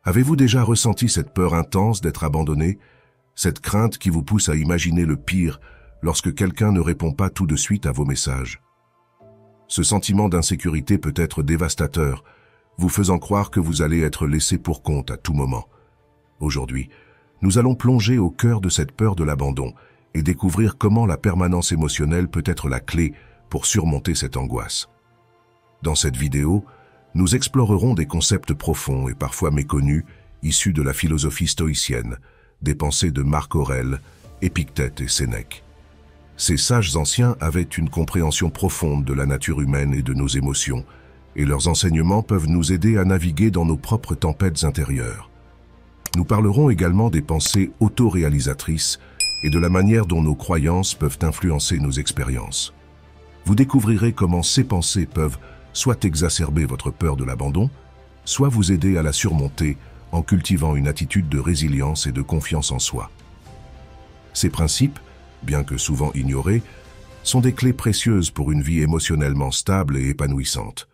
Avez-vous déjà ressenti cette peur intense d'être abandonné, cette crainte qui vous pousse à imaginer le pire lorsque quelqu'un ne répond pas tout de suite à vos messages? Ce sentiment d'insécurité peut être dévastateur, vous faisant croire que vous allez être laissé pour compte à tout moment. Aujourd'hui, nous allons plonger au cœur de cette peur de l'abandon et découvrir comment la permanence émotionnelle peut être la clé pour surmonter cette angoisse. Dans cette vidéo, nous explorerons des concepts profonds et parfois méconnus, issus de la philosophie stoïcienne, des pensées de Marc Aurèle, Épictète et Sénèque. Ces sages anciens avaient une compréhension profonde de la nature humaine et de nos émotions, et leurs enseignements peuvent nous aider à naviguer dans nos propres tempêtes intérieures. Nous parlerons également des pensées autoréalisatrices et de la manière dont nos croyances peuvent influencer nos expériences. Vous découvrirez comment ces pensées peuvent soit exacerber votre peur de l'abandon, soit vous aider à la surmonter en cultivant une attitude de résilience et de confiance en soi. Ces principes, bien que souvent ignorés, sont des clés précieuses pour une vie émotionnellement stable et épanouissante.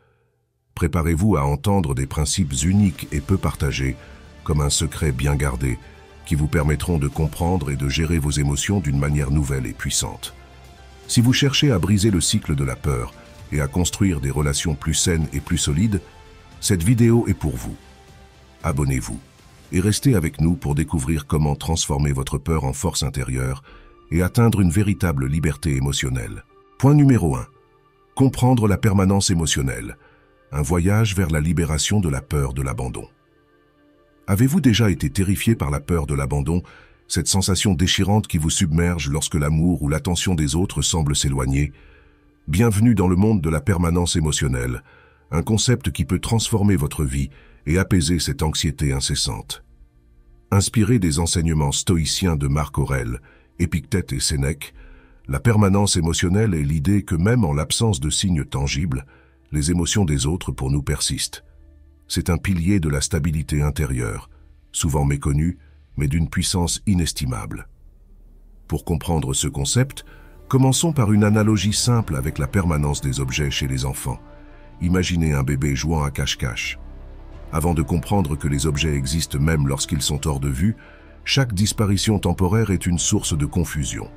Préparez-vous à entendre des principes uniques et peu partagés, comme un secret bien gardé, qui vous permettront de comprendre et de gérer vos émotions d'une manière nouvelle et puissante. Si vous cherchez à briser le cycle de la peur et à construire des relations plus saines et plus solides, cette vidéo est pour vous. Abonnez-vous et restez avec nous pour découvrir comment transformer votre peur en force intérieure et atteindre une véritable liberté émotionnelle. Point numéro 1. Comprendre la permanence émotionnelle. Un voyage vers la libération de la peur de l'abandon. Avez-vous déjà été terrifié par la peur de l'abandon, cette sensation déchirante qui vous submerge lorsque l'amour ou l'attention des autres semble s'éloigner? Bienvenue dans le monde de la permanence émotionnelle, un concept qui peut transformer votre vie et apaiser cette anxiété incessante. Inspiré des enseignements stoïciens de Marc Aurèle, Épictète et Sénèque, la permanence émotionnelle est l'idée que même en l'absence de signes tangibles, les émotions des autres pour nous persistent. C'est un pilier de la stabilité intérieure, souvent méconnu, mais d'une puissance inestimable. Pour comprendre ce concept, commençons par une analogie simple avec la permanence des objets chez les enfants. Imaginez un bébé jouant à cache-cache. Avant de comprendre que les objets existent même lorsqu'ils sont hors de vue, chaque disparition temporaire est une source de confusion.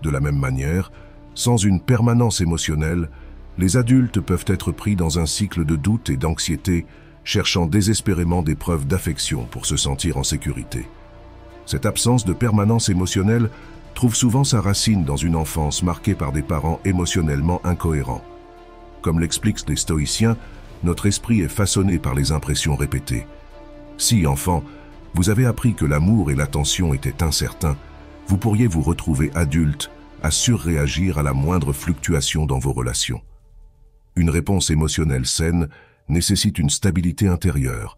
De la même manière, sans une permanence émotionnelle, les adultes peuvent être pris dans un cycle de doute et d'anxiété, cherchant désespérément des preuves d'affection pour se sentir en sécurité. Cette absence de permanence émotionnelle trouve souvent sa racine dans une enfance marquée par des parents émotionnellement incohérents. Comme l'expliquent les stoïciens, notre esprit est façonné par les impressions répétées. Si, enfant, vous avez appris que l'amour et l'attention étaient incertains, vous pourriez vous retrouver adulte à surréagir à la moindre fluctuation dans vos relations. Une réponse émotionnelle saine nécessite une stabilité intérieure,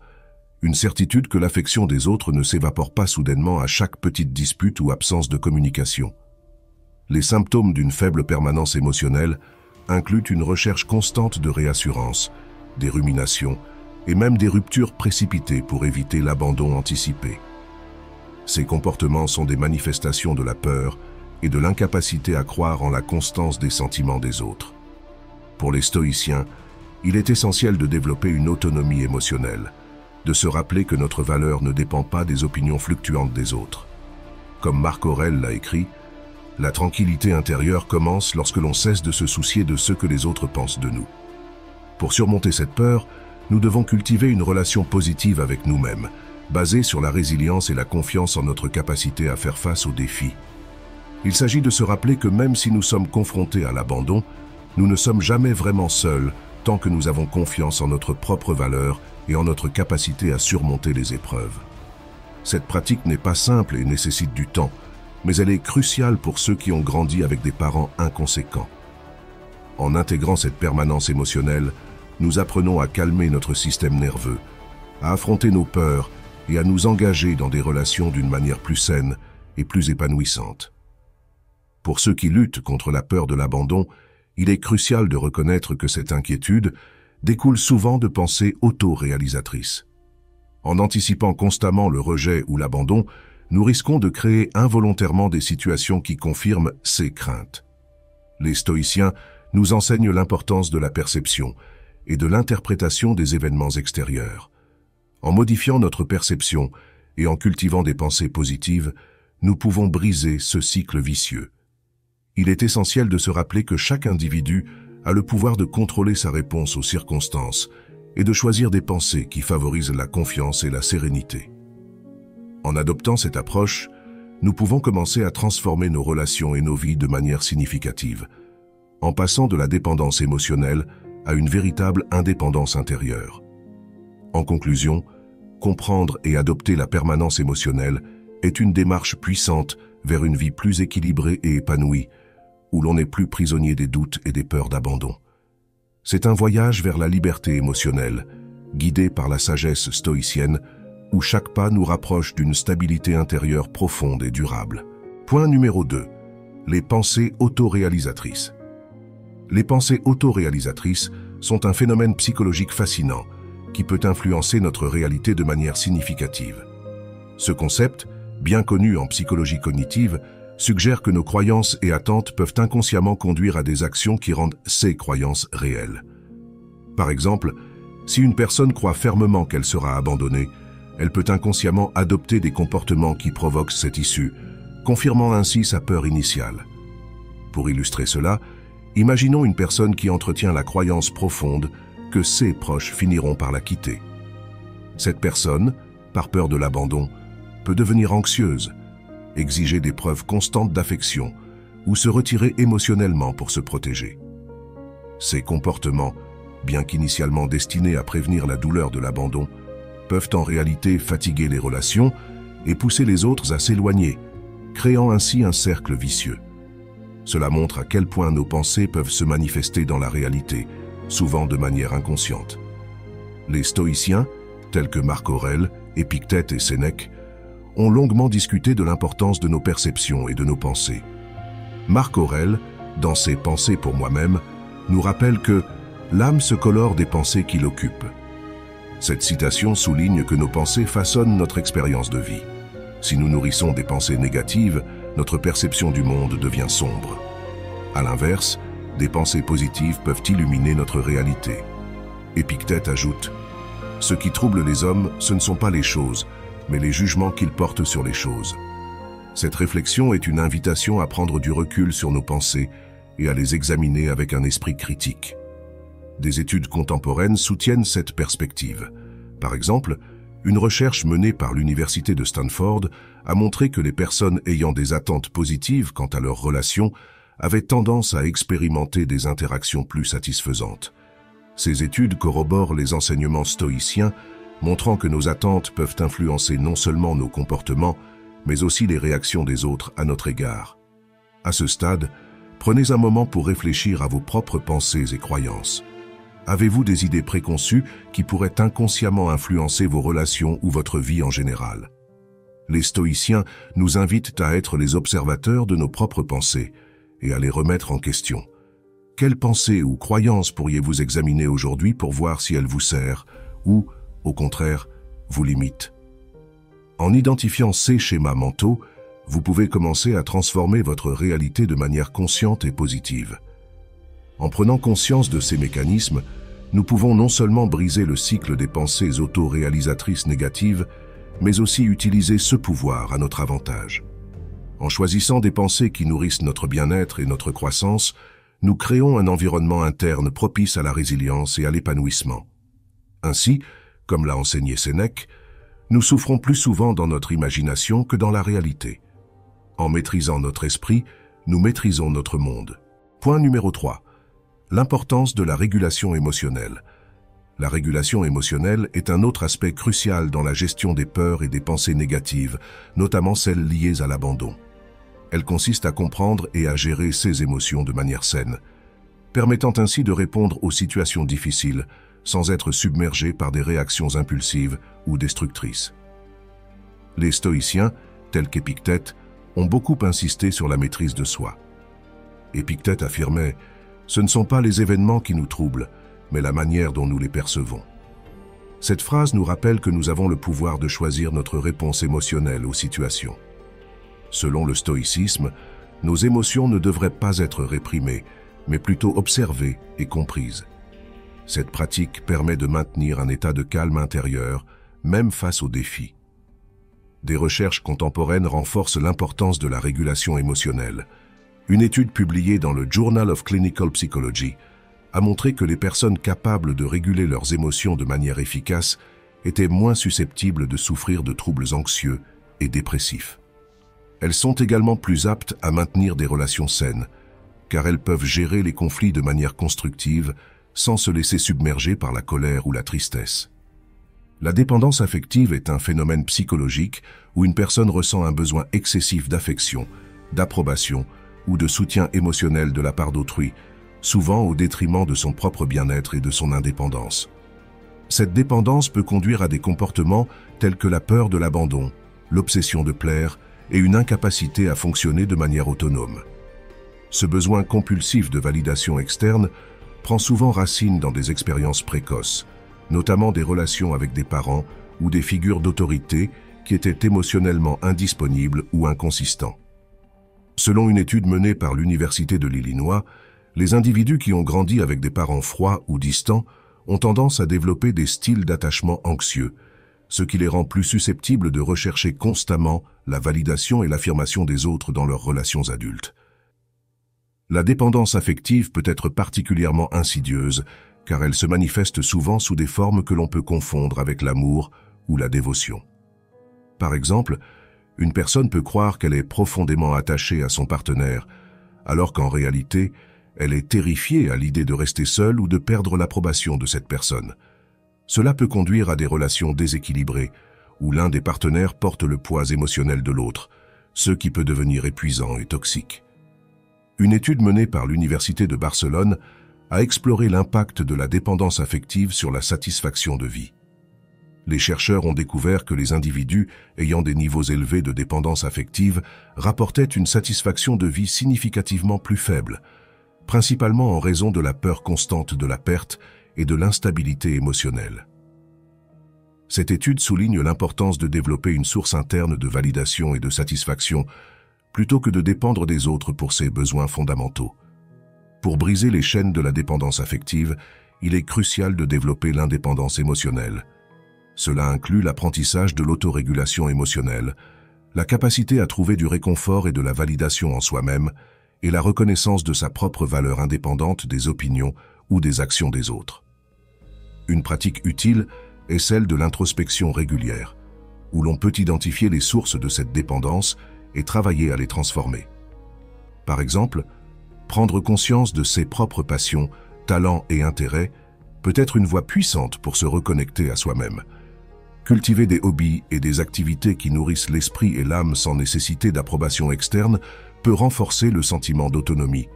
une certitude que l'affection des autres ne s'évapore pas soudainement à chaque petite dispute ou absence de communication. Les symptômes d'une faible permanence émotionnelle incluent une recherche constante de réassurance, des ruminations et même des ruptures précipitées pour éviter l'abandon anticipé. Ces comportements sont des manifestations de la peur et de l'incapacité à croire en la constance des sentiments des autres. Pour les stoïciens, il est essentiel de développer une autonomie émotionnelle, de se rappeler que notre valeur ne dépend pas des opinions fluctuantes des autres. Comme Marc Aurèle l'a écrit, la tranquillité intérieure commence lorsque l'on cesse de se soucier de ce que les autres pensent de nous. Pour surmonter cette peur, nous devons cultiver une relation positive avec nous-mêmes, basée sur la résilience et la confiance en notre capacité à faire face aux défis. Il s'agit de se rappeler que même si nous sommes confrontés à l'abandon, nous ne sommes jamais vraiment seuls tant que nous avons confiance en notre propre valeur et en notre capacité à surmonter les épreuves. Cette pratique n'est pas simple et nécessite du temps, mais elle est cruciale pour ceux qui ont grandi avec des parents inconséquents. En intégrant cette permanence émotionnelle, nous apprenons à calmer notre système nerveux, à affronter nos peurs et à nous engager dans des relations d'une manière plus saine et plus épanouissante. Pour ceux qui luttent contre la peur de l'abandon, il est crucial de reconnaître que cette inquiétude découle souvent de pensées autoréalisatrices. En anticipant constamment le rejet ou l'abandon, nous risquons de créer involontairement des situations qui confirment ces craintes. Les stoïciens nous enseignent l'importance de la perception et de l'interprétation des événements extérieurs. En modifiant notre perception et en cultivant des pensées positives, nous pouvons briser ce cycle vicieux. Il est essentiel de se rappeler que chaque individu a le pouvoir de contrôler sa réponse aux circonstances et de choisir des pensées qui favorisent la confiance et la sérénité. En adoptant cette approche, nous pouvons commencer à transformer nos relations et nos vies de manière significative, en passant de la dépendance émotionnelle à une véritable indépendance intérieure. En conclusion, comprendre et adopter la permanence émotionnelle est une démarche puissante vers une vie plus équilibrée et épanouie, où l'on n'est plus prisonnier des doutes et des peurs d'abandon. C'est un voyage vers la liberté émotionnelle, guidé par la sagesse stoïcienne, où chaque pas nous rapproche d'une stabilité intérieure profonde et durable. Point numéro 2. Les pensées autoréalisatrices. Les pensées autoréalisatrices sont un phénomène psychologique fascinant qui peut influencer notre réalité de manière significative. Ce concept, bien connu en psychologie cognitive, suggère que nos croyances et attentes peuvent inconsciemment conduire à des actions qui rendent ces croyances réelles. Par exemple, si une personne croit fermement qu'elle sera abandonnée, elle peut inconsciemment adopter des comportements qui provoquent cette issue, confirmant ainsi sa peur initiale. Pour illustrer cela, imaginons une personne qui entretient la croyance profonde que ses proches finiront par la quitter. Cette personne, par peur de l'abandon, peut devenir anxieuse, exiger des preuves constantes d'affection ou se retirer émotionnellement pour se protéger. Ces comportements, bien qu'initialement destinés à prévenir la douleur de l'abandon, peuvent en réalité fatiguer les relations et pousser les autres à s'éloigner, créant ainsi un cercle vicieux. Cela montre à quel point nos pensées peuvent se manifester dans la réalité, souvent de manière inconsciente. Les stoïciens, tels que Marc Aurèle, Épictète et Sénèque, ont longuement discuté de l'importance de nos perceptions et de nos pensées. Marc Aurèle, dans ses Pensées pour moi-même, nous rappelle que l'âme se colore des pensées qui l'occupent. Cette citation souligne que nos pensées façonnent notre expérience de vie. Si nous nourrissons des pensées négatives, notre perception du monde devient sombre. À l'inverse, des pensées positives peuvent illuminer notre réalité. Épictète ajoute « Ce qui trouble les hommes, ce ne sont pas les choses, mais les jugements qu'ils portent sur les choses. » Cette réflexion est une invitation à prendre du recul sur nos pensées et à les examiner avec un esprit critique. Des études contemporaines soutiennent cette perspective. Par exemple, une recherche menée par l'université de Stanford a montré que les personnes ayant des attentes positives quant à leurs relations avaient tendance à expérimenter des interactions plus satisfaisantes. Ces études corroborent les enseignements stoïciens, montrant que nos attentes peuvent influencer non seulement nos comportements, mais aussi les réactions des autres à notre égard. À ce stade, prenez un moment pour réfléchir à vos propres pensées et croyances. Avez-vous des idées préconçues qui pourraient inconsciemment influencer vos relations ou votre vie en général? Les stoïciens nous invitent à être les observateurs de nos propres pensées et à les remettre en question. Quelles pensées ou croyances pourriez-vous examiner aujourd'hui pour voir si elles vous servent ou, au contraire, vous limitent? En identifiant ces schémas mentaux, vous pouvez commencer à transformer votre réalité de manière consciente et positive. En prenant conscience de ces mécanismes, nous pouvons non seulement briser le cycle des pensées autoréalisatrices négatives, mais aussi utiliser ce pouvoir à notre avantage. En choisissant des pensées qui nourrissent notre bien-être et notre croissance, nous créons un environnement interne propice à la résilience et à l'épanouissement. Ainsi, comme l'a enseigné Sénèque, nous souffrons plus souvent dans notre imagination que dans la réalité. En maîtrisant notre esprit, nous maîtrisons notre monde. Point numéro 3. L'importance de la régulation émotionnelle. La régulation émotionnelle est un autre aspect crucial dans la gestion des peurs et des pensées négatives, notamment celles liées à l'abandon. Elle consiste à comprendre et à gérer ses émotions de manière saine, permettant ainsi de répondre aux situations difficiles sans être submergé par des réactions impulsives ou destructrices. Les stoïciens, tels qu'Épictète, ont beaucoup insisté sur la maîtrise de soi. Épictète affirmait « Ce ne sont pas les événements qui nous troublent, mais la manière dont nous les percevons. » Cette phrase nous rappelle que nous avons le pouvoir de choisir notre réponse émotionnelle aux situations. Selon le stoïcisme, nos émotions ne devraient pas être réprimées, mais plutôt observées et comprises. Cette pratique permet de maintenir un état de calme intérieur, même face aux défis. Des recherches contemporaines renforcent l'importance de la régulation émotionnelle. Une étude publiée dans le Journal of Clinical Psychology a montré que les personnes capables de réguler leurs émotions de manière efficace étaient moins susceptibles de souffrir de troubles anxieux et dépressifs. Elles sont également plus aptes à maintenir des relations saines, car elles peuvent gérer les conflits de manière constructive sans se laisser submerger par la colère ou la tristesse. La dépendance affective est un phénomène psychologique où une personne ressent un besoin excessif d'affection, d'approbation ou de soutien émotionnel de la part d'autrui, souvent au détriment de son propre bien-être et de son indépendance. Cette dépendance peut conduire à des comportements tels que la peur de l'abandon, l'obsession de plaire et une incapacité à fonctionner de manière autonome. Ce besoin compulsif de validation externe prend souvent racine dans des expériences précoces, notamment des relations avec des parents ou des figures d'autorité qui étaient émotionnellement indisponibles ou inconsistants. Selon une étude menée par l'Université de l'Illinois, les individus qui ont grandi avec des parents froids ou distants ont tendance à développer des styles d'attachement anxieux, ce qui les rend plus susceptibles de rechercher constamment la validation et l'affirmation des autres dans leurs relations adultes. La dépendance affective peut être particulièrement insidieuse, car elle se manifeste souvent sous des formes que l'on peut confondre avec l'amour ou la dévotion. Par exemple, une personne peut croire qu'elle est profondément attachée à son partenaire, alors qu'en réalité, elle est terrifiée à l'idée de rester seule ou de perdre l'approbation de cette personne. Cela peut conduire à des relations déséquilibrées, où l'un des partenaires porte le poids émotionnel de l'autre, ce qui peut devenir épuisant et toxique. Une étude menée par l'Université de Barcelone a exploré l'impact de la dépendance affective sur la satisfaction de vie. Les chercheurs ont découvert que les individus ayant des niveaux élevés de dépendance affective rapportaient une satisfaction de vie significativement plus faible, principalement en raison de la peur constante de la perte et de l'instabilité émotionnelle. Cette étude souligne l'importance de développer une source interne de validation et de satisfaction plutôt que de dépendre des autres pour ses besoins fondamentaux. Pour briser les chaînes de la dépendance affective, il est crucial de développer l'indépendance émotionnelle. Cela inclut l'apprentissage de l'autorégulation émotionnelle, la capacité à trouver du réconfort et de la validation en soi-même, et la reconnaissance de sa propre valeur indépendante des opinions ou des actions des autres. Une pratique utile est celle de l'introspection régulière, où l'on peut identifier les sources de cette dépendance et travailler à les transformer. Par exemple, prendre conscience de ses propres passions, talents et intérêts peut être une voie puissante pour se reconnecter à soi-même. Cultiver des hobbies et des activités qui nourrissent l'esprit et l'âme sans nécessité d'approbation externe peut renforcer le sentiment d'autonomie.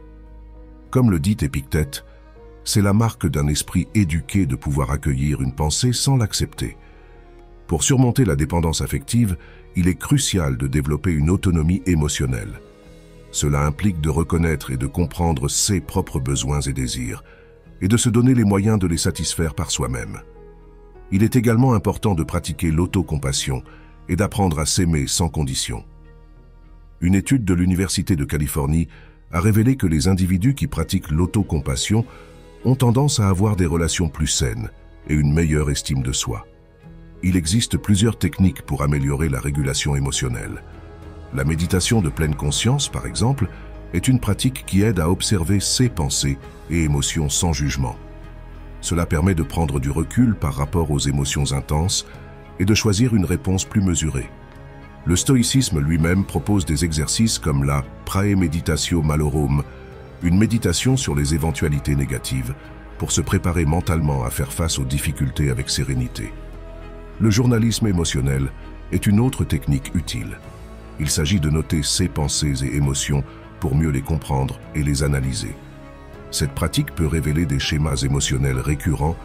Comme le dit Épictète, c'est la marque d'un esprit éduqué de pouvoir accueillir une pensée sans l'accepter. Pour surmonter la dépendance affective, il est crucial de développer une autonomie émotionnelle. Cela implique de reconnaître et de comprendre ses propres besoins et désirs, et de se donner les moyens de les satisfaire par soi-même. Il est également important de pratiquer l'autocompassion et d'apprendre à s'aimer sans condition. Une étude de l'Université de Californie a révélé que les individus qui pratiquent l'autocompassion ont tendance à avoir des relations plus saines et une meilleure estime de soi. Il existe plusieurs techniques pour améliorer la régulation émotionnelle. La méditation de pleine conscience, par exemple, est une pratique qui aide à observer ses pensées et émotions sans jugement. Cela permet de prendre du recul par rapport aux émotions intenses et de choisir une réponse plus mesurée. Le stoïcisme lui-même propose des exercices comme la praemeditatio malorum, une méditation sur les éventualités négatives, pour se préparer mentalement à faire face aux difficultés avec sérénité. Le journalisme émotionnel est une autre technique utile. Il s'agit de noter ses pensées et émotions pour mieux les comprendre et les analyser. Cette pratique peut révéler des schémas émotionnels récurrents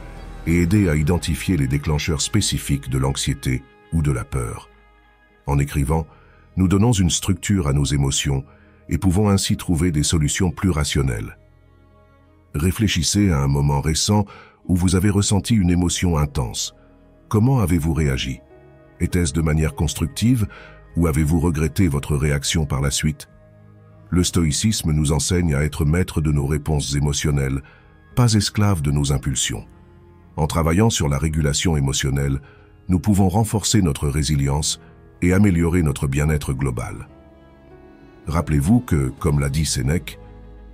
et aider à identifier les déclencheurs spécifiques de l'anxiété ou de la peur. En écrivant, nous donnons une structure à nos émotions et pouvons ainsi trouver des solutions plus rationnelles. Réfléchissez à un moment récent où vous avez ressenti une émotion intense. Comment avez-vous réagi? Était-ce de manière constructive ou avez-vous regretté votre réaction par la suite? Le stoïcisme nous enseigne à être maître de nos réponses émotionnelles, pas esclaves de nos impulsions. En travaillant sur la régulation émotionnelle, nous pouvons renforcer notre résilience et améliorer notre bien-être global. Rappelez-vous que, comme l'a dit Sénèque,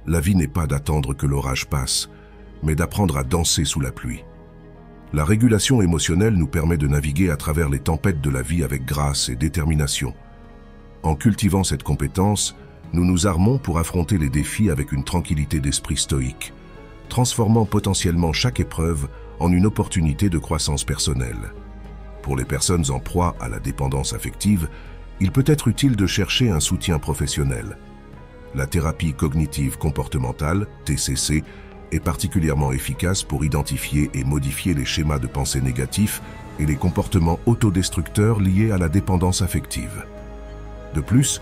la vie n'est pas d'attendre que l'orage passe, mais d'apprendre à danser sous la pluie. La régulation émotionnelle nous permet de naviguer à travers les tempêtes de la vie avec grâce et détermination. En cultivant cette compétence, nous nous armons pour affronter les défis avec une tranquillité d'esprit stoïque, transformant potentiellement chaque épreuve en une opportunité de croissance personnelle. Pour les personnes en proie à la dépendance affective, il peut être utile de chercher un soutien professionnel. La thérapie cognitive comportementale, TCC, est particulièrement efficace pour identifier et modifier les schémas de pensée négatifs et les comportements autodestructeurs liés à la dépendance affective. De plus,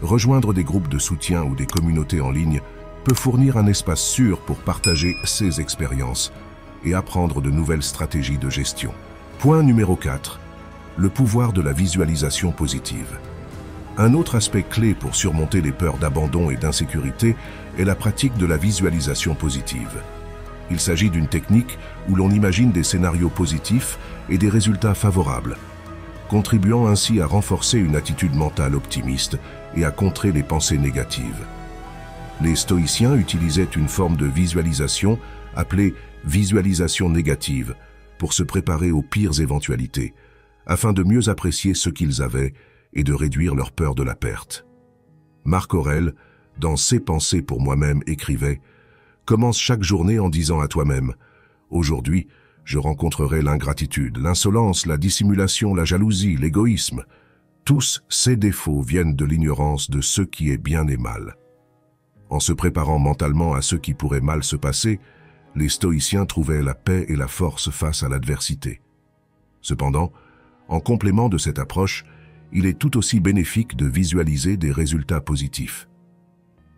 rejoindre des groupes de soutien ou des communautés en ligne peut fournir un espace sûr pour partager ses expériences et apprendre de nouvelles stratégies de gestion. Point numéro 4. Le pouvoir de la visualisation positive. Un autre aspect clé pour surmonter les peurs d'abandon et d'insécurité est la pratique de la visualisation positive. Il s'agit d'une technique où l'on imagine des scénarios positifs et des résultats favorables, contribuant ainsi à renforcer une attitude mentale optimiste et à contrer les pensées négatives. Les stoïciens utilisaient une forme de visualisation appelée visualisation négative pour se préparer aux pires éventualités, afin de mieux apprécier ce qu'ils avaient et de réduire leur peur de la perte. Marc Aurèle, dans Ses pensées pour moi-même, écrivait « Commence chaque journée en disant à toi-même « Aujourd'hui, je rencontrerai l'ingratitude, l'insolence, la dissimulation, la jalousie, l'égoïsme. Tous ces défauts viennent de l'ignorance de ce qui est bien et mal. » En se préparant mentalement à ce qui pourrait mal se passer, les stoïciens trouvaient la paix et la force face à l'adversité. Cependant, en complément de cette approche, il est tout aussi bénéfique de visualiser des résultats positifs.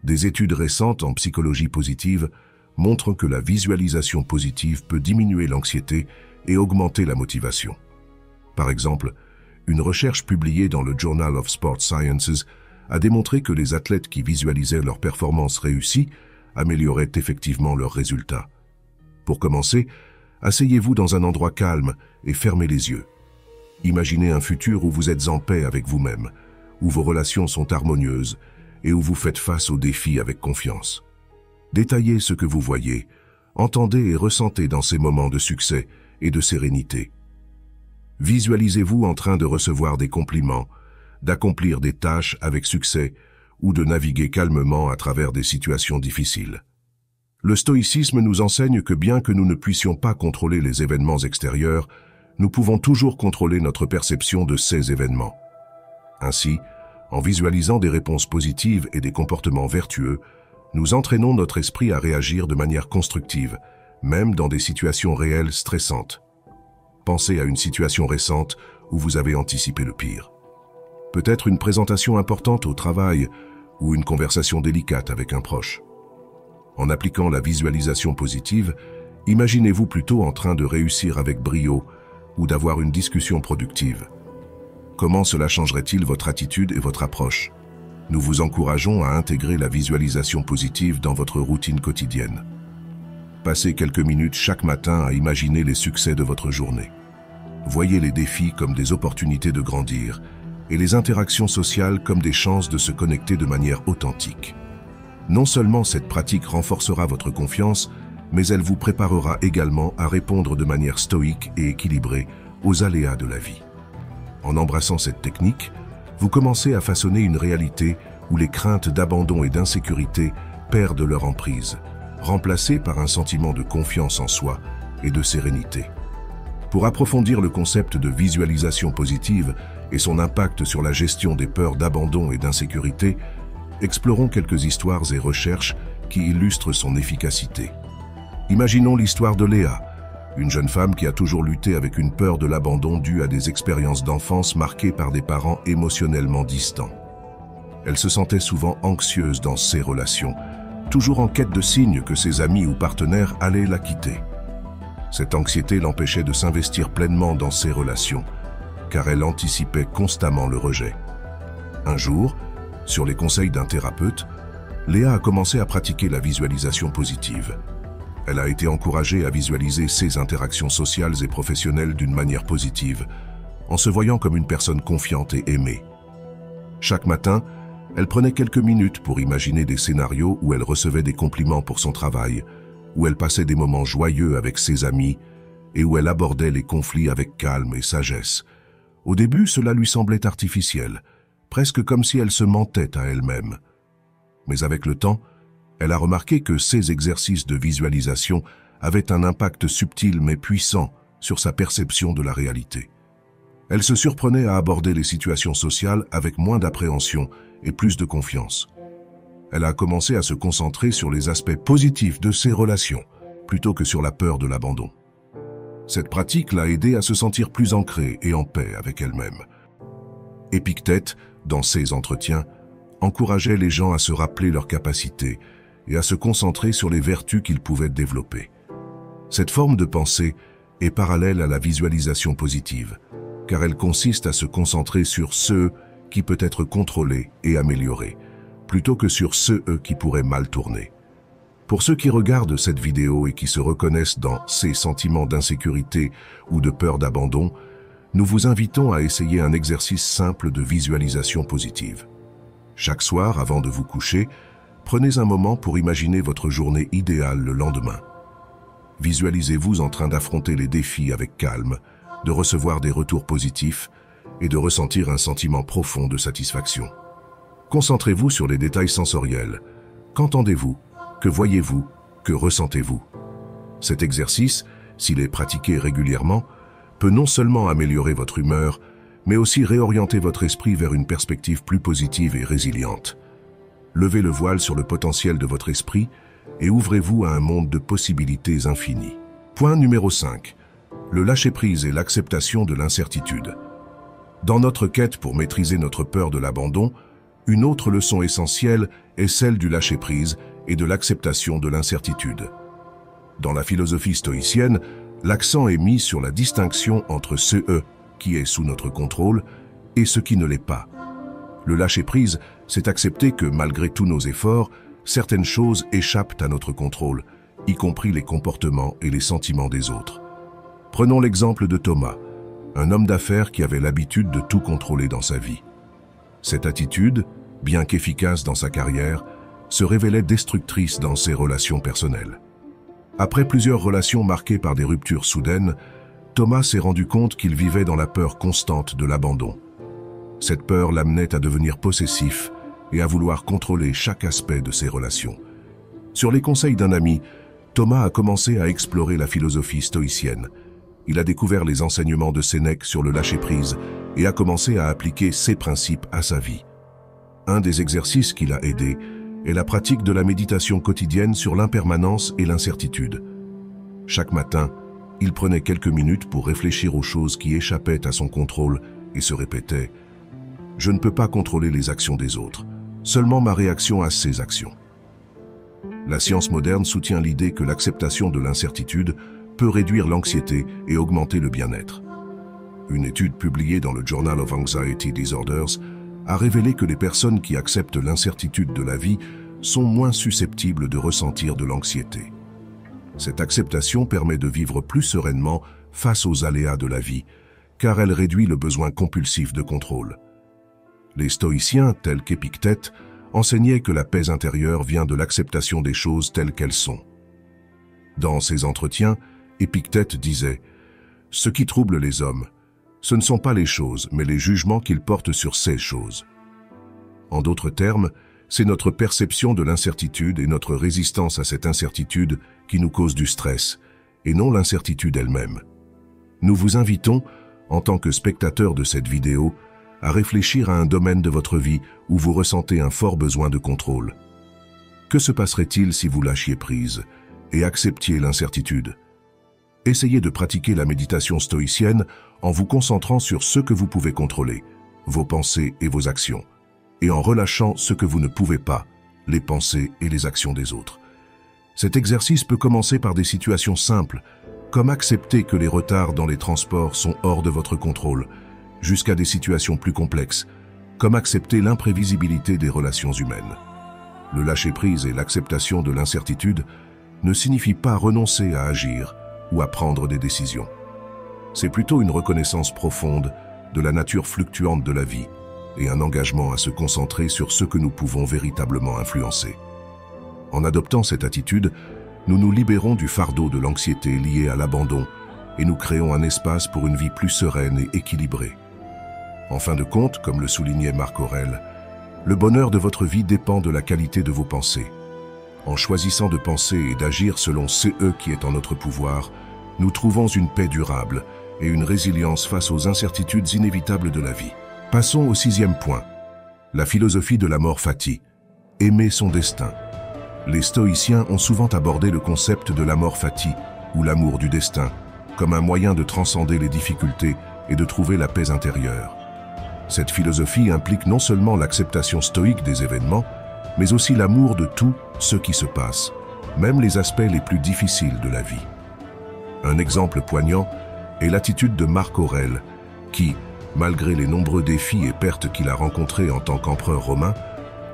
Des études récentes en psychologie positive montrent que la visualisation positive peut diminuer l'anxiété et augmenter la motivation. Par exemple, une recherche publiée dans le Journal of Sport Sciences a démontré que les athlètes qui visualisaient leurs performances réussies amélioraient effectivement leurs résultats. Pour commencer, asseyez-vous dans un endroit calme et fermez les yeux. Imaginez un futur où vous êtes en paix avec vous-même, où vos relations sont harmonieuses et où vous faites face aux défis avec confiance. Détaillez ce que vous voyez, entendez et ressentez dans ces moments de succès et de sérénité. Visualisez-vous en train de recevoir des compliments, d'accomplir des tâches avec succès ou de naviguer calmement à travers des situations difficiles. Le stoïcisme nous enseigne que bien que nous ne puissions pas contrôler les événements extérieurs, nous pouvons toujours contrôler notre perception de ces événements. Ainsi, en visualisant des réponses positives et des comportements vertueux, nous entraînons notre esprit à réagir de manière constructive, même dans des situations réelles stressantes. Pensez à une situation récente où vous avez anticipé le pire. Peut-être une présentation importante au travail ou une conversation délicate avec un proche. En appliquant la visualisation positive, imaginez-vous plutôt en train de réussir avec brio ou d'avoir une discussion productive. Comment cela changerait-il votre attitude et votre approche? Nous vous encourageons à intégrer la visualisation positive dans votre routine quotidienne. Passez quelques minutes chaque matin à imaginer les succès de votre journée. Voyez les défis comme des opportunités de grandir et les interactions sociales comme des chances de se connecter de manière authentique. Non seulement cette pratique renforcera votre confiance, mais elle vous préparera également à répondre de manière stoïque et équilibrée aux aléas de la vie. En embrassant cette technique, vous commencez à façonner une réalité où les craintes d'abandon et d'insécurité perdent leur emprise, remplacées par un sentiment de confiance en soi et de sérénité. Pour approfondir le concept de visualisation positive et son impact sur la gestion des peurs d'abandon et d'insécurité, explorons quelques histoires et recherches qui illustrent son efficacité. Imaginons l'histoire de Léa, une jeune femme qui a toujours lutté avec une peur de l'abandon due à des expériences d'enfance marquées par des parents émotionnellement distants. Elle se sentait souvent anxieuse dans ses relations, toujours en quête de signes que ses amis ou partenaires allaient la quitter. Cette anxiété l'empêchait de s'investir pleinement dans ses relations, car elle anticipait constamment le rejet. Un jour, sur les conseils d'un thérapeute, Léa a commencé à pratiquer la visualisation positive. Elle a été encouragée à visualiser ses interactions sociales et professionnelles d'une manière positive, en se voyant comme une personne confiante et aimée. Chaque matin, elle prenait quelques minutes pour imaginer des scénarios où elle recevait des compliments pour son travail, où elle passait des moments joyeux avec ses amis et où elle abordait les conflits avec calme et sagesse. Au début, cela lui semblait artificiel, presque comme si elle se mentait à elle-même. Mais avec le temps, elle a remarqué que ces exercices de visualisation avaient un impact subtil mais puissant sur sa perception de la réalité. Elle se surprenait à aborder les situations sociales avec moins d'appréhension et plus de confiance. Elle a commencé à se concentrer sur les aspects positifs de ses relations, plutôt que sur la peur de l'abandon. Cette pratique l'a aidée à se sentir plus ancrée et en paix avec elle-même. Épictète, dans ses entretiens, encourageait les gens à se rappeler leurs capacités et à se concentrer sur les vertus qu'ils pouvaient développer. Cette forme de pensée est parallèle à la visualisation positive, car elle consiste à se concentrer sur ce qui peut être contrôlé et amélioré, plutôt que sur ce qui pourrait mal tourner. Pour ceux qui regardent cette vidéo et qui se reconnaissent dans ces sentiments d'insécurité ou de peur d'abandon, nous vous invitons à essayer un exercice simple de visualisation positive. Chaque soir, avant de vous coucher, prenez un moment pour imaginer votre journée idéale le lendemain. Visualisez-vous en train d'affronter les défis avec calme, de recevoir des retours positifs et de ressentir un sentiment profond de satisfaction. Concentrez-vous sur les détails sensoriels. Qu'entendez-vous? Que voyez-vous? Que ressentez-vous? Cet exercice, s'il est pratiqué régulièrement, peut non seulement améliorer votre humeur, mais aussi réorienter votre esprit vers une perspective plus positive et résiliente. Levez le voile sur le potentiel de votre esprit et ouvrez-vous à un monde de possibilités infinies. Point numéro 5. Le lâcher-prise et l'acceptation de l'incertitude. Dans notre quête pour maîtriser notre peur de l'abandon, une autre leçon essentielle est celle du lâcher-prise et de l'acceptation de l'incertitude. Dans la philosophie stoïcienne, l'accent est mis sur la distinction entre ce qui est sous notre contrôle et ce qui ne l'est pas. Le lâcher-prise, c'est accepter que malgré tous nos efforts, certaines choses échappent à notre contrôle, y compris les comportements et les sentiments des autres. Prenons l'exemple de Thomas, un homme d'affaires qui avait l'habitude de tout contrôler dans sa vie. Cette attitude, bien qu'efficace dans sa carrière, se révélait destructrice dans ses relations personnelles. Après plusieurs relations marquées par des ruptures soudaines, Thomas s'est rendu compte qu'il vivait dans la peur constante de l'abandon. Cette peur l'amenait à devenir possessif et à vouloir contrôler chaque aspect de ses relations. Sur les conseils d'un ami, Thomas a commencé à explorer la philosophie stoïcienne. Il a découvert les enseignements de Sénèque sur le lâcher-prise et a commencé à appliquer ces principes à sa vie. Un des exercices qui l'a aidé est la pratique de la méditation quotidienne sur l'impermanence et l'incertitude. Chaque matin, il prenait quelques minutes pour réfléchir aux choses qui échappaient à son contrôle et se répétait « Je ne peux pas contrôler les actions des autres, seulement ma réaction à ces actions ». La science moderne soutient l'idée que l'acceptation de l'incertitude peut réduire l'anxiété et augmenter le bien-être. Une étude publiée dans le Journal of Anxiety Disorders a révélé que les personnes qui acceptent l'incertitude de la vie sont moins susceptibles de ressentir de l'anxiété. Cette acceptation permet de vivre plus sereinement face aux aléas de la vie, car elle réduit le besoin compulsif de contrôle. Les stoïciens, tels qu'Épictète, enseignaient que la paix intérieure vient de l'acceptation des choses telles qu'elles sont. Dans ses entretiens, Épictète disait « Ce qui trouble les hommes, ce ne sont pas les choses, mais les jugements qu'ils portent sur ces choses. » En d'autres termes, c'est notre perception de l'incertitude et notre résistance à cette incertitude qui nous cause du stress, et non l'incertitude elle-même. Nous vous invitons, en tant que spectateur de cette vidéo, à réfléchir à un domaine de votre vie où vous ressentez un fort besoin de contrôle. Que se passerait-il si vous lâchiez prise et acceptiez l'incertitude? Essayez de pratiquer la méditation stoïcienne en vous concentrant sur ce que vous pouvez contrôler, vos pensées et vos actions, et en relâchant ce que vous ne pouvez pas, les pensées et les actions des autres. Cet exercice peut commencer par des situations simples, comme accepter que les retards dans les transports sont hors de votre contrôle, jusqu'à des situations plus complexes, comme accepter l'imprévisibilité des relations humaines. Le lâcher-prise et l'acceptation de l'incertitude ne signifient pas renoncer à agir ou à prendre des décisions. C'est plutôt une reconnaissance profonde de la nature fluctuante de la vie et un engagement à se concentrer sur ce que nous pouvons véritablement influencer. En adoptant cette attitude, nous nous libérons du fardeau de l'anxiété liée à l'abandon et nous créons un espace pour une vie plus sereine et équilibrée. En fin de compte, comme le soulignait Marc Aurèle, le bonheur de votre vie dépend de la qualité de vos pensées. En choisissant de penser et d'agir selon ce qui est en notre pouvoir, nous trouvons une paix durable et une résilience face aux incertitudes inévitables de la vie. Passons au 6e point, la philosophie de la mort fati, aimer son destin. Les stoïciens ont souvent abordé le concept de la mort fati, ou l'amour du destin, comme un moyen de transcender les difficultés et de trouver la paix intérieure. Cette philosophie implique non seulement l'acceptation stoïque des événements, mais aussi l'amour de tout ce qui se passe, même les aspects les plus difficiles de la vie. Un exemple poignant est l'attitude de Marc Aurèle, qui, malgré les nombreux défis et pertes qu'il a rencontrés en tant qu'empereur romain,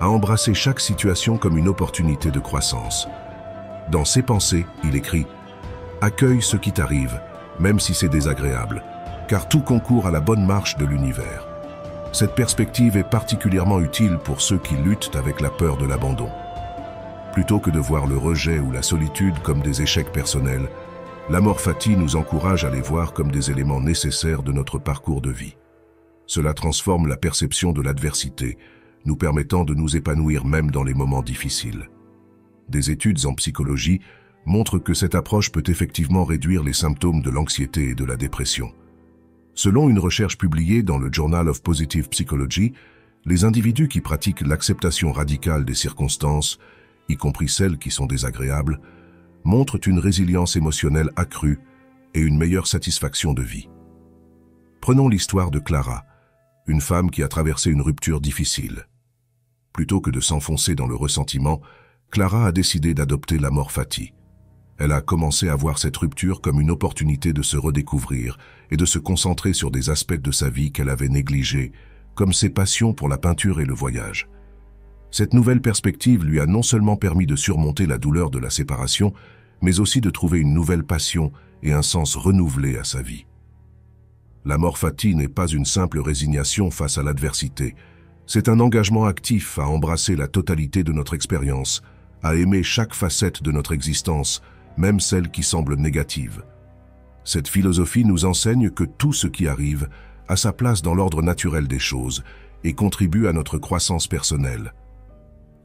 a embrassé chaque situation comme une opportunité de croissance. Dans ses pensées, il écrit « Accueille ce qui t'arrive, même si c'est désagréable, car tout concourt à la bonne marche de l'univers. » Cette perspective est particulièrement utile pour ceux qui luttent avec la peur de l'abandon. Plutôt que de voir le rejet ou la solitude comme des échecs personnels, la mort fati nous encourage à les voir comme des éléments nécessaires de notre parcours de vie. Cela transforme la perception de l'adversité, nous permettant de nous épanouir même dans les moments difficiles. Des études en psychologie montrent que cette approche peut effectivement réduire les symptômes de l'anxiété et de la dépression. Selon une recherche publiée dans le Journal of Positive Psychology, les individus qui pratiquent l'acceptation radicale des circonstances, y compris celles qui sont désagréables, montrent une résilience émotionnelle accrue et une meilleure satisfaction de vie. Prenons l'histoire de Clara, une femme qui a traversé une rupture difficile. Plutôt que de s'enfoncer dans le ressentiment, Clara a décidé d'adopter la mort fati. Elle a commencé à voir cette rupture comme une opportunité de se redécouvrir et de se concentrer sur des aspects de sa vie qu'elle avait négligés, comme ses passions pour la peinture et le voyage. Cette nouvelle perspective lui a non seulement permis de surmonter la douleur de la séparation, mais aussi de trouver une nouvelle passion et un sens renouvelé à sa vie. La mort fati n'est pas une simple résignation face à l'adversité, c'est un engagement actif à embrasser la totalité de notre expérience, à aimer chaque facette de notre existence, même celle qui semble négative. Cette philosophie nous enseigne que tout ce qui arrive a sa place dans l'ordre naturel des choses et contribue à notre croissance personnelle.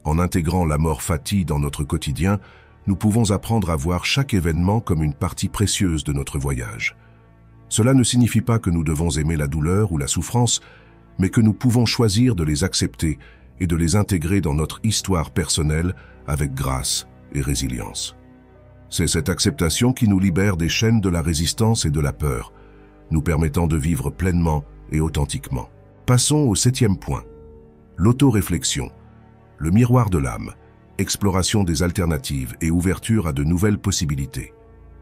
En intégrant la mort fati dans notre quotidien, nous pouvons apprendre à voir chaque événement comme une partie précieuse de notre voyage. Cela ne signifie pas que nous devons aimer la douleur ou la souffrance, mais que nous pouvons choisir de les accepter et de les intégrer dans notre histoire personnelle avec grâce et résilience. C'est cette acceptation qui nous libère des chaînes de la résistance et de la peur, nous permettant de vivre pleinement et authentiquement. Passons au 7e point. L'auto-réflexion, le miroir de l'âme, exploration des alternatives et ouverture à de nouvelles possibilités.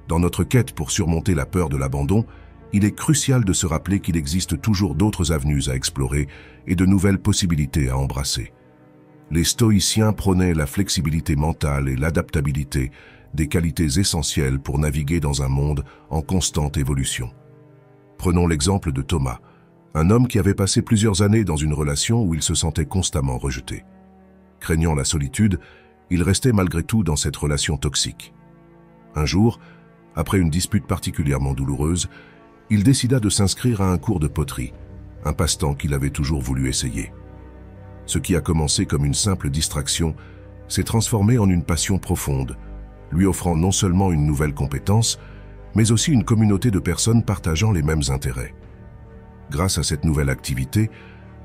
Dans notre quête pour surmonter la peur de l'abandon, il est crucial de se rappeler qu'il existe toujours d'autres avenues à explorer et de nouvelles possibilités à embrasser. Les stoïciens prônaient la flexibilité mentale et l'adaptabilité, des qualités essentielles pour naviguer dans un monde en constante évolution. Prenons l'exemple de Thomas, un homme qui avait passé plusieurs années dans une relation où il se sentait constamment rejeté. Craignant la solitude, il restait malgré tout dans cette relation toxique. Un jour, après une dispute particulièrement douloureuse, il décida de s'inscrire à un cours de poterie, un passe-temps qu'il avait toujours voulu essayer. Ce qui a commencé comme une simple distraction s'est transformé en une passion profonde, lui offrant non seulement une nouvelle compétence, mais aussi une communauté de personnes partageant les mêmes intérêts. Grâce à cette nouvelle activité,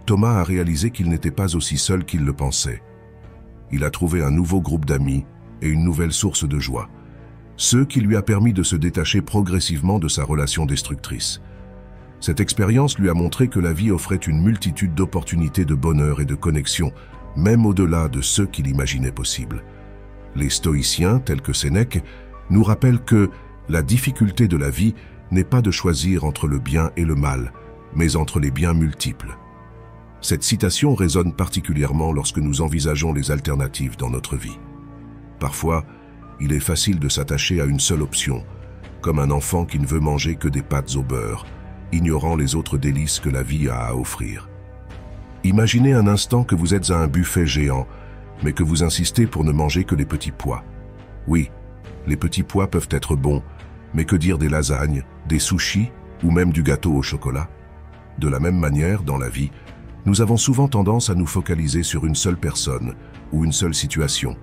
Thomas a réalisé qu'il n'était pas aussi seul qu'il le pensait. Il a trouvé un nouveau groupe d'amis et une nouvelle source de joie, ce qui lui a permis de se détacher progressivement de sa relation destructrice. Cette expérience lui a montré que la vie offrait une multitude d'opportunités de bonheur et de connexion, même au-delà de ce qu'il imaginait possible. Les stoïciens, tels que Sénèque, nous rappellent que la difficulté de la vie n'est pas de choisir entre le bien et le mal, mais entre les biens multiples. Cette citation résonne particulièrement lorsque nous envisageons les alternatives dans notre vie. Parfois, il est facile de s'attacher à une seule option, comme un enfant qui ne veut manger que des pâtes au beurre, ignorant les autres délices que la vie a à offrir. Imaginez un instant que vous êtes à un buffet géant, mais que vous insistez pour ne manger que les petits pois. Oui, les petits pois peuvent être bons, mais que dire des lasagnes, des sushis ou même du gâteau au chocolat? De la même manière, dans la vie, nous avons souvent tendance à nous focaliser sur une seule personne ou une seule situation,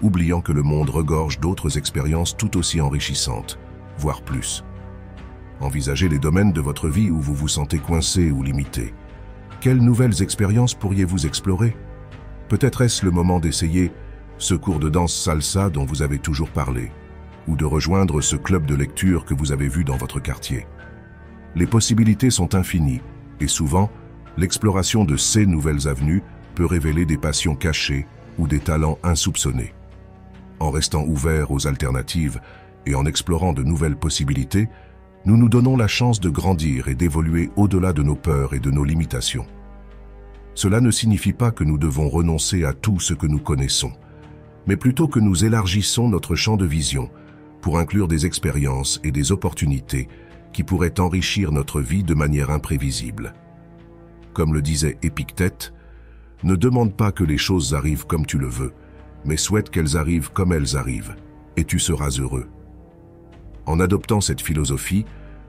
oubliant que le monde regorge d'autres expériences tout aussi enrichissantes, voire plus. Envisagez les domaines de votre vie où vous vous sentez coincé ou limité. Quelles nouvelles expériences pourriez-vous explorer? Peut-être est-ce le moment d'essayer ce cours de danse salsa dont vous avez toujours parlé, ou de rejoindre ce club de lecture que vous avez vu dans votre quartier. Les possibilités sont infinies, et souvent, l'exploration de ces nouvelles avenues peut révéler des passions cachées ou des talents insoupçonnés. En restant ouverts aux alternatives et en explorant de nouvelles possibilités, nous nous donnons la chance de grandir et d'évoluer au-delà de nos peurs et de nos limitations. Cela ne signifie pas que nous devons renoncer à tout ce que nous connaissons, mais plutôt que nous élargissons notre champ de vision pour inclure des expériences et des opportunités qui pourraient enrichir notre vie de manière imprévisible. Comme le disait Épictète, « Ne demande pas que les choses arrivent comme tu le veux, mais souhaite qu'elles arrivent comme elles arrivent, et tu seras heureux. » En adoptant cette philosophie,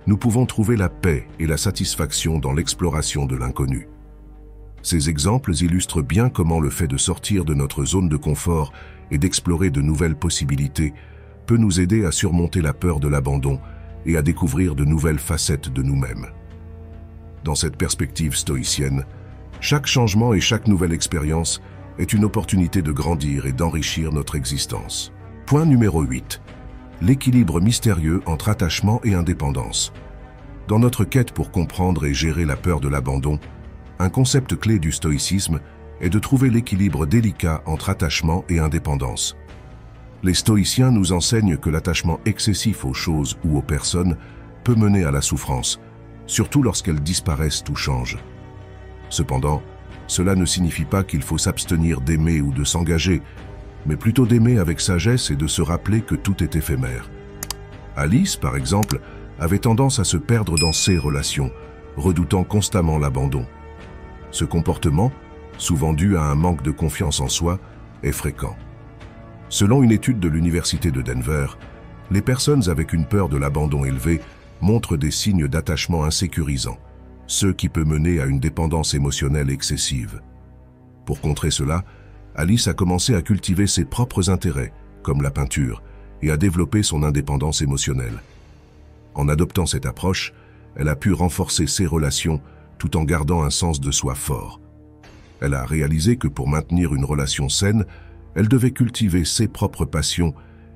nous pouvons trouver la paix et la satisfaction dans l'exploration de l'inconnu. Ces exemples illustrent bien comment le fait de sortir de notre zone de confort et d'explorer de nouvelles possibilités peut nous aider à surmonter la peur de l'abandon et à découvrir de nouvelles facettes de nous-mêmes. Dans cette perspective stoïcienne, chaque changement et chaque nouvelle expérience est une opportunité de grandir et d'enrichir notre existence. Point numéro 8. L'équilibre mystérieux entre attachement et indépendance. Dans notre quête pour comprendre et gérer la peur de l'abandon, un concept clé du stoïcisme est de trouver l'équilibre délicat entre attachement et indépendance. Les stoïciens nous enseignent que l'attachement excessif aux choses ou aux personnes peut mener à la souffrance, surtout lorsqu'elles disparaissent ou changent. Cependant, cela ne signifie pas qu'il faut s'abstenir d'aimer ou de s'engager, mais plutôt d'aimer avec sagesse et de se rappeler que tout est éphémère. Alice, par exemple, avait tendance à se perdre dans ses relations, redoutant constamment l'abandon. Ce comportement, souvent dû à un manque de confiance en soi, est fréquent. Selon une étude de l'Université de Denver, les personnes avec une peur de l'abandon élevée montrent des signes d'attachement insécurisants, ce qui peut mener à une dépendance émotionnelle excessive. Pour contrer cela, Alice a commencé à cultiver ses propres intérêts, comme la peinture, et à développer son indépendance émotionnelle. En adoptant cette approche, elle a pu renforcer ses relations tout en gardant un sens de soi fort. Elle a réalisé que pour maintenir une relation saine, elle devait cultiver ses propres passions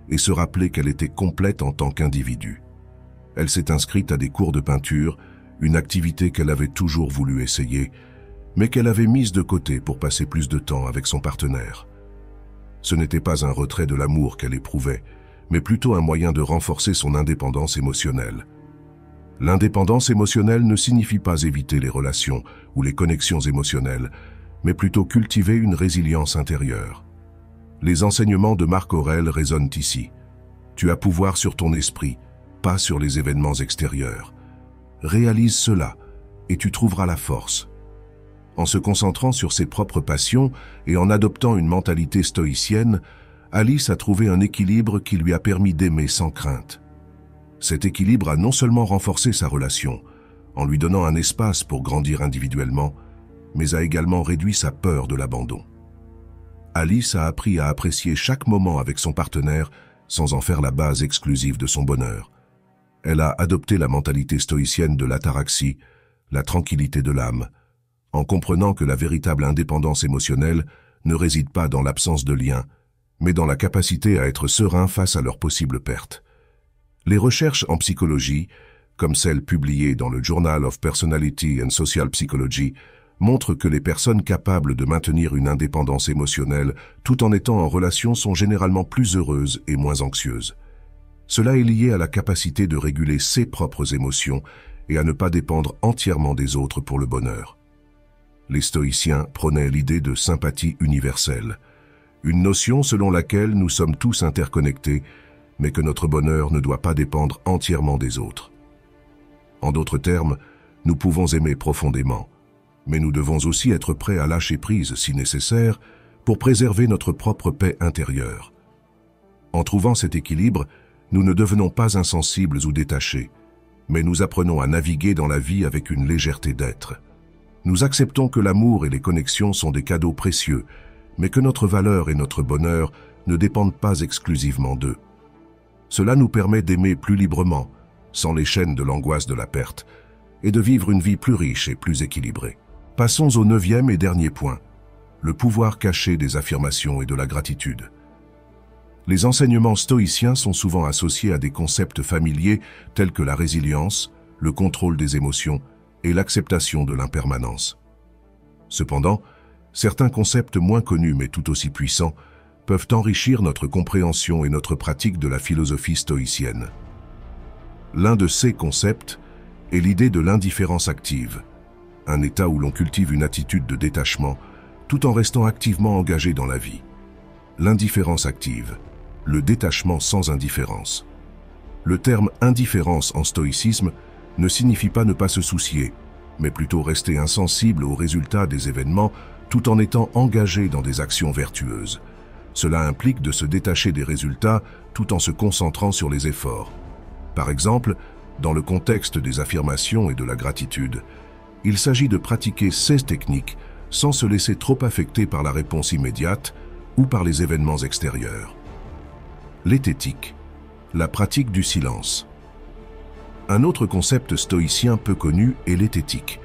et se rappeler qu'elle était complète en tant qu'individu. Elle s'est inscrite à des cours de peinture, une activité qu'elle avait toujours voulu essayer, mais qu'elle avait mise de côté pour passer plus de temps avec son partenaire. Ce n'était pas un retrait de l'amour qu'elle éprouvait, mais plutôt un moyen de renforcer son indépendance émotionnelle. L'indépendance émotionnelle ne signifie pas éviter les relations ou les connexions émotionnelles, mais plutôt cultiver une résilience intérieure. Les enseignements de Marc Aurèle résonnent ici. Tu as pouvoir sur ton esprit, pas sur les événements extérieurs. Réalise cela, et tu trouveras la force. En se concentrant sur ses propres passions et en adoptant une mentalité stoïcienne, Alice a trouvé un équilibre qui lui a permis d'aimer sans crainte. Cet équilibre a non seulement renforcé sa relation, en lui donnant un espace pour grandir individuellement, mais a également réduit sa peur de l'abandon. Alice a appris à apprécier chaque moment avec son partenaire sans en faire la base exclusive de son bonheur. Elle a adopté la mentalité stoïcienne de l'ataraxie, la tranquillité de l'âme, en comprenant que la véritable indépendance émotionnelle ne réside pas dans l'absence de lien, mais dans la capacité à être serein face à leurs possibles pertes. Les recherches en psychologie, comme celles publiées dans le Journal of Personality and Social Psychology, montrent que les personnes capables de maintenir une indépendance émotionnelle tout en étant en relation sont généralement plus heureuses et moins anxieuses. Cela est lié à la capacité de réguler ses propres émotions et à ne pas dépendre entièrement des autres pour le bonheur. Les stoïciens prônaient l'idée de sympathie universelle, une notion selon laquelle nous sommes tous interconnectés, mais que notre bonheur ne doit pas dépendre entièrement des autres. En d'autres termes, Nous pouvons aimer profondément, mais nous devons aussi être prêts à lâcher prise si nécessaire pour préserver notre propre paix intérieure. En trouvant cet équilibre, nous ne devenons pas insensibles ou détachés, mais nous apprenons à naviguer dans la vie avec une légèreté d'être. Nous acceptons que l'amour et les connexions sont des cadeaux précieux, mais que notre valeur et notre bonheur ne dépendent pas exclusivement d'eux. Cela nous permet d'aimer plus librement, sans les chaînes de l'angoisse de la perte, et de vivre une vie plus riche et plus équilibrée. Passons au 9e et dernier point, le pouvoir caché des affirmations et de la gratitude. Les enseignements stoïciens sont souvent associés à des concepts familiers tels que la résilience, le contrôle des émotions et l'acceptation de l'impermanence. Cependant, certains concepts moins connus mais tout aussi puissants peuvent enrichir notre compréhension et notre pratique de la philosophie stoïcienne. L'un de ces concepts est l'idée de l'indifférence active, un état où l'on cultive une attitude de détachement tout en restant activement engagé dans la vie. L'indifférence active, le détachement sans indifférence. Le terme indifférence en stoïcisme ne signifie pas ne pas se soucier, mais plutôt rester insensible aux résultats des événements tout en étant engagé dans des actions vertueuses. Cela implique de se détacher des résultats tout en se concentrant sur les efforts. Par exemple, dans le contexte des affirmations et de la gratitude, il s'agit de pratiquer ces techniques sans se laisser trop affecter par la réponse immédiate ou par les événements extérieurs. L'éthétique, la pratique du silence. Un autre concept stoïcien peu connu est l'éthétique,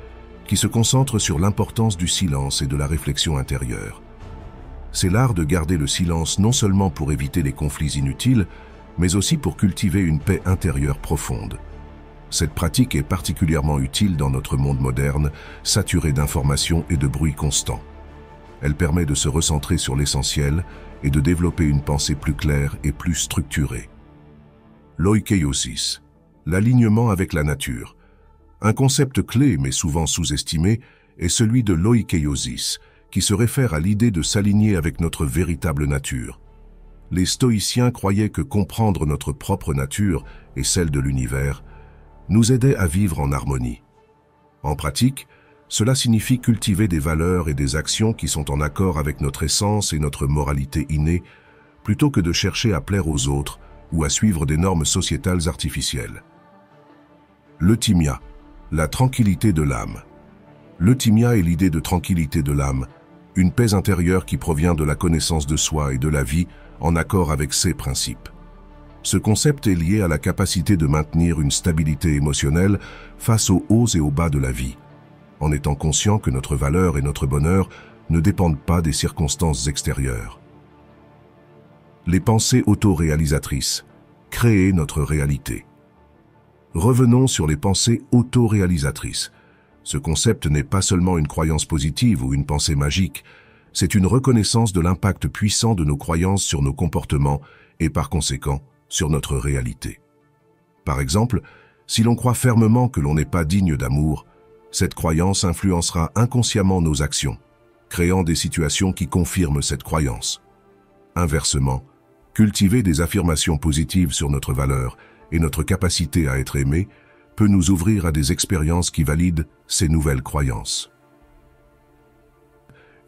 qui se concentre sur l'importance du silence et de la réflexion intérieure. C'est l'art de garder le silence non seulement pour éviter les conflits inutiles, mais aussi pour cultiver une paix intérieure profonde. Cette pratique est particulièrement utile dans notre monde moderne, saturé d'informations et de bruit constant. Elle permet de se recentrer sur l'essentiel et de développer une pensée plus claire et plus structurée. L'oikeiosis, l'alignement avec la nature. Un concept clé mais souvent sous-estimé est celui de l'oikeiosis, qui se réfère à l'idée de s'aligner avec notre véritable nature. Les stoïciens croyaient que comprendre notre propre nature et celle de l'univers nous aidait à vivre en harmonie. En pratique, cela signifie cultiver des valeurs et des actions qui sont en accord avec notre essence et notre moralité innée, plutôt que de chercher à plaire aux autres ou à suivre des normes sociétales artificielles. L'euthymia, la tranquillité de l'âme. L'euthymia est l'idée de tranquillité de l'âme, une paix intérieure qui provient de la connaissance de soi et de la vie en accord avec ses principes. Ce concept est lié à la capacité de maintenir une stabilité émotionnelle face aux hauts et aux bas de la vie, en étant conscient que notre valeur et notre bonheur ne dépendent pas des circonstances extérieures. Les pensées autoréalisatrices, créer notre réalité. Revenons sur les pensées autoréalisatrices. Ce concept n'est pas seulement une croyance positive ou une pensée magique, c'est une reconnaissance de l'impact puissant de nos croyances sur nos comportements et par conséquent sur notre réalité. Par exemple, si l'on croit fermement que l'on n'est pas digne d'amour, cette croyance influencera inconsciemment nos actions, créant des situations qui confirment cette croyance. Inversement, cultiver des affirmations positives sur notre valeur et notre capacité à être aimé peut nous ouvrir à des expériences qui valident ces nouvelles croyances.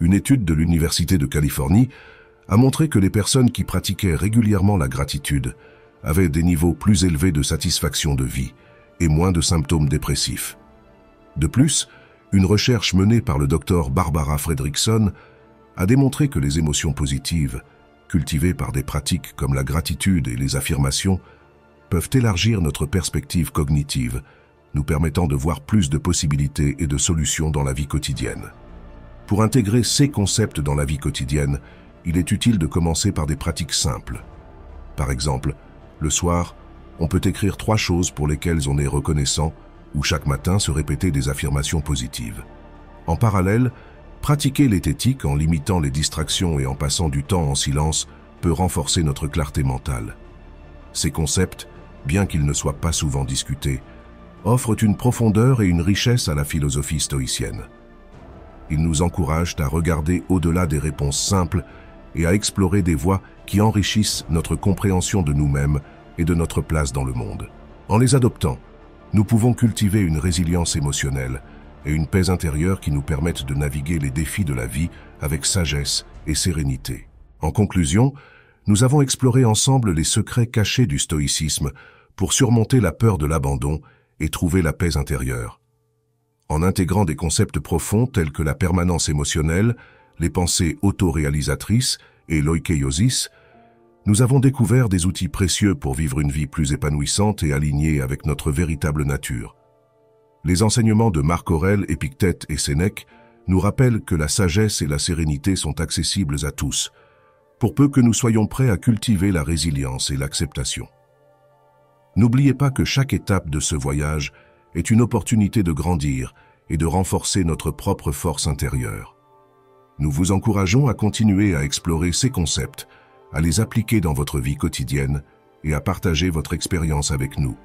Une étude de l'Université de Californie a montré que les personnes qui pratiquaient régulièrement la gratitude avaient des niveaux plus élevés de satisfaction de vie et moins de symptômes dépressifs. De plus, une recherche menée par le docteur Barbara Fredrickson a démontré que les émotions positives, cultivées par des pratiques comme la gratitude et les affirmations, peuvent élargir notre perspective cognitive, nous permettant de voir plus de possibilités et de solutions dans la vie quotidienne. Pour intégrer ces concepts dans la vie quotidienne, il est utile de commencer par des pratiques simples. Par exemple, le soir, on peut écrire 3 choses pour lesquelles on est reconnaissant ou chaque matin se répéter des affirmations positives. En parallèle, pratiquer l'éthétique en limitant les distractions et en passant du temps en silence peut renforcer notre clarté mentale. Ces concepts, bien qu'ils ne soient pas souvent discutés, offrent une profondeur et une richesse à la philosophie stoïcienne. Ils nous encouragent à regarder au-delà des réponses simples et à explorer des voies qui enrichissent notre compréhension de nous-mêmes et de notre place dans le monde. En les adoptant, Nous pouvons cultiver une résilience émotionnelle et une paix intérieure qui nous permettent de naviguer les défis de la vie avec sagesse et sérénité. En conclusion, nous avons exploré ensemble les secrets cachés du stoïcisme pour surmonter la peur de l'abandon et trouver la paix intérieure. En intégrant des concepts profonds tels que la permanence émotionnelle, les pensées autoréalisatrices et l'oikiosis, nous avons découvert des outils précieux pour vivre une vie plus épanouissante et alignée avec notre véritable nature. Les enseignements de Marc Aurèle, Épictète et Sénèque nous rappellent que la sagesse et la sérénité sont accessibles à tous, pour peu que nous soyons prêts à cultiver la résilience et l'acceptation. N'oubliez pas que chaque étape de ce voyage est une opportunité de grandir et de renforcer notre propre force intérieure. Nous vous encourageons à continuer à explorer ces concepts, à les appliquer dans votre vie quotidienne et à partager votre expérience avec nous.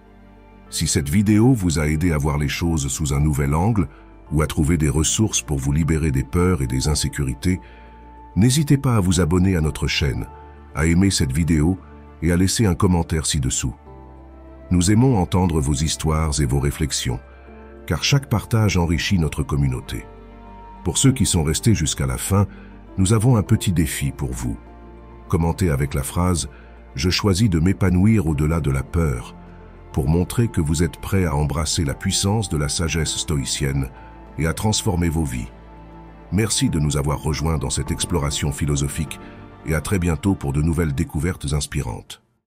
Si cette vidéo vous a aidé à voir les choses sous un nouvel angle ou à trouver des ressources pour vous libérer des peurs et des insécurités, n'hésitez pas à vous abonner à notre chaîne, à aimer cette vidéo et à laisser un commentaire ci-dessous. Nous aimons entendre vos histoires et vos réflexions, car chaque partage enrichit notre communauté. Pour ceux qui sont restés jusqu'à la fin, nous avons un petit défi pour vous. Commentez avec la phrase « Je choisis de m'épanouir au-delà de la peur » pour montrer que vous êtes prêts à embrasser la puissance de la sagesse stoïcienne et à transformer vos vies. Merci de nous avoir rejoints dans cette exploration philosophique et à très bientôt pour de nouvelles découvertes inspirantes.